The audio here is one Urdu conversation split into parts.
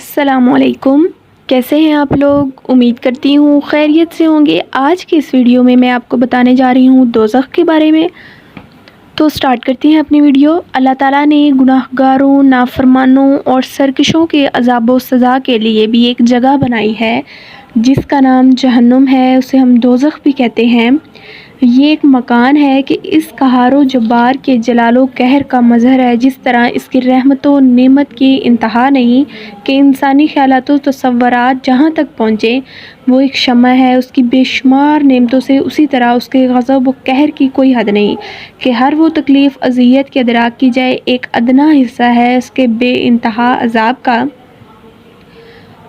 السلام علیکم، کیسے ہیں آپ لوگ؟ امید کرتی ہوں خیریت سے ہوں گے۔ آج کی اس ویڈیو میں آپ کو بتانے جا رہی ہوں دوزخ کے بارے میں۔ تو سٹارٹ کرتی ہیں اپنی ویڈیو۔ اللہ تعالیٰ نے گناہ گاروں، نافرمانوں اور سرکشوں کے عذاب و سزا کے لیے بھی ایک جگہ بنائی ہے جس کا نام جہنم ہے، اسے ہم دوزخ بھی کہتے ہیں۔ یہ ایک مکان ہے کہ اس قہار و جبار کے جلال و قہر کا مظہر ہے، جس طرح اس کی رحمت و نعمت کی انتہا نہیں کہ انسانی خیالات و تصورات جہاں تک پہنچے وہ ایک شمع ہے اس کی بے شمار نعمتوں سے، اسی طرح اس کے غضب و قہر کی کوئی حد نہیں کہ ہر وہ تکلیف اذیت کے ادراک کی جائے ایک ادنا حصہ ہے اس کے بے انتہا عذاب کا۔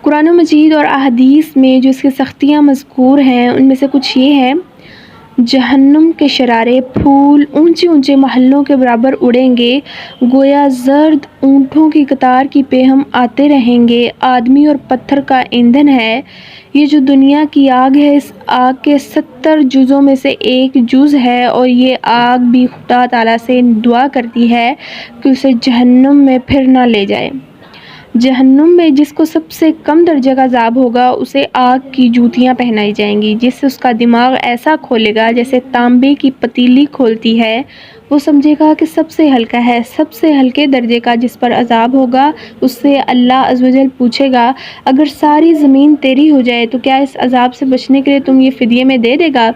قرآن مجید اور احادیث میں جو اس کی سختیاں مذکور ہیں ان میں سے کچھ یہ ہے: جہنم کے شرارے پھول اونچے اونچے محلوں کے برابر اڑیں گے، گویا زرد اونٹوں کی قطار کی پہ ہم آتے رہیں گے، آدمی اور پتھر کا ایندھن ہے۔ یہ جو دنیا کی آگ ہے اس آگ کے 70 جزوں میں سے ایک جز ہے، اور یہ آگ بھی خدا تعالیٰ سے دعا کرتی ہے کہ اسے جہنم میں پھر نہ لے جائے۔ جہنم میں جس کو سب سے کم درجے کا عذاب ہوگا اسے آگ کی جوتیاں پہنائی جائیں گی، جس سے اس کا دماغ ایسا کھولے گا جیسے تانبے کی پتیلی کھولتی ہے۔ وہ سمجھے گا کہ سب سے ہلکا ہے، سب سے ہلکے درجے کا جس پر عذاب ہوگا اس سے اللہ عز و جل پوچھے گا، اگر ساری زمین تیری ہو جائے تو کیا اس عذاب سے بچنے کے لیے تم یہ فدیے میں دے گا؟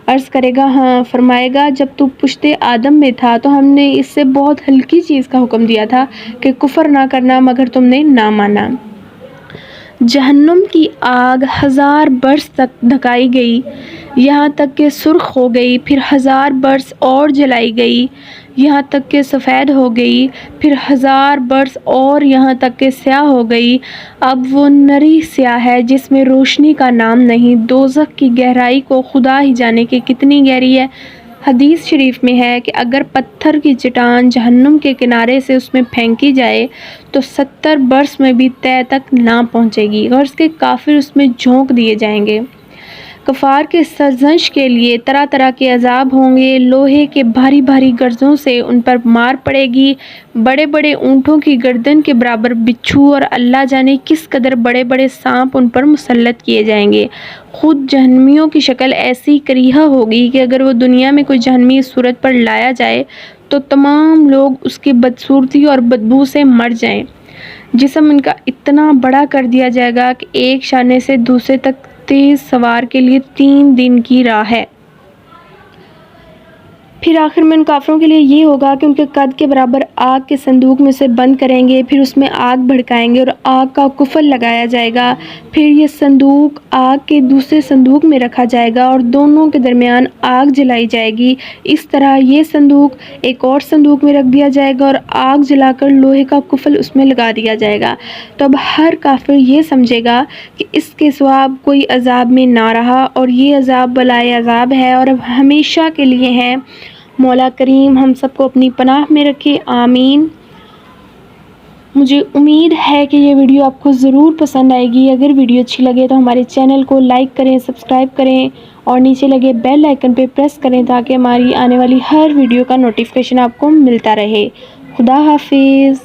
عرض کرے گا ہاں۔ فرمائے گا، جب تو پشت آدم میں تھا تو ہم نے اس سے بہت ہلکی چیز کا حکم دیا تھا کہ کفر نہ کرنا، مگر تم نے نہ مانا۔ جہنم کی آگ 1000 برس تک دھکائی گئی، یہاں تک کہ سرخ ہو گئی، پھر 1000 برس اور جلائی گئی یہاں تک کہ سفید ہو گئی، پھر 1000 برس اور یہاں تک کہ سیاہ ہو گئی۔ اب وہ نری سیاہ ہے جس میں روشنی کا نام نہیں۔ دوزخ کی گہرائی کو خدا ہی جانے کہ کتنی گہری ہے۔ حدیث شریف میں ہے کہ اگر پتھر کی چٹان جہنم کے کنارے سے اس میں پھینکی جائے تو 70 برس میں بھی تہہ تک نہ پہنچے گی، غرض کہ کافر اس میں جھونک دیے جائیں گے۔ کفار کے سرزنش کے لیے طرح طرح کے عذاب ہوں گے، لوہے کے بھاری بھاری گرزوں سے ان پر مار پڑے گی، بڑے بڑے اونٹوں کی گردن کے برابر بچھو اور اللہ جانے کس قدر بڑے بڑے سانپ ان پر مسلط کیے جائیں گے۔ خود جہنمیوں کی شکل ایسی کریہہ ہوگی کہ اگر وہ دنیا میں کوئی جہنمی اس صورت پر لایا جائے تو تمام لوگ اس کی بدصورتی اور بدبو سے مر جائیں۔ جسم ان کا اتنا بڑا کر دیا جائے گا کہ ایک شانے سے دوسرے تک تیز سوار کے لیے 3 دن کی راہ ہے۔ پھر آخر میں ان کافروں کے لیے یہ ہوگا کہ ان کے قد کے برابر آگ کے صندوق میں اسے بند کریں گے، پھر اس میں آگ بھڑکائیں گے اور آگ کا کفل لگایا جائے گا، پھر یہ صندوق آگ کے دوسرے صندوق میں رکھا جائے گا اور دونوں کے درمیان آگ جلائی جائے گی۔ اس طرح یہ صندوق ایک اور صندوق میں رکھ دیا جائے گا اور آگ جلا کر لوہے کا کفل اس میں لگا دیا جائے گا۔ تو اب ہر کافر یہ سمجھے گا کہ اس کے سوا اب کوئی عذاب میں نہ رہا اور یہ عذاب بلائے عذاب ہے اور اب ہمیشہ کے لیے ہے۔ مولا کریم ہم سب کو اپنی پناہ میں رکھے، آمین۔ مجھے امید ہے کہ یہ ویڈیو آپ کو ضرور پسند آئے گی۔ اگر ویڈیو اچھی لگے تو ہمارے چینل کو لائک کریں، سبسکرائب کریں اور نیچے لگے بیل آئیکن پہ پریس کریں تاکہ ہماری آنے والی ہر ویڈیو کا نوٹیفیکیشن آپ کو ملتا رہے۔ خدا حافظ۔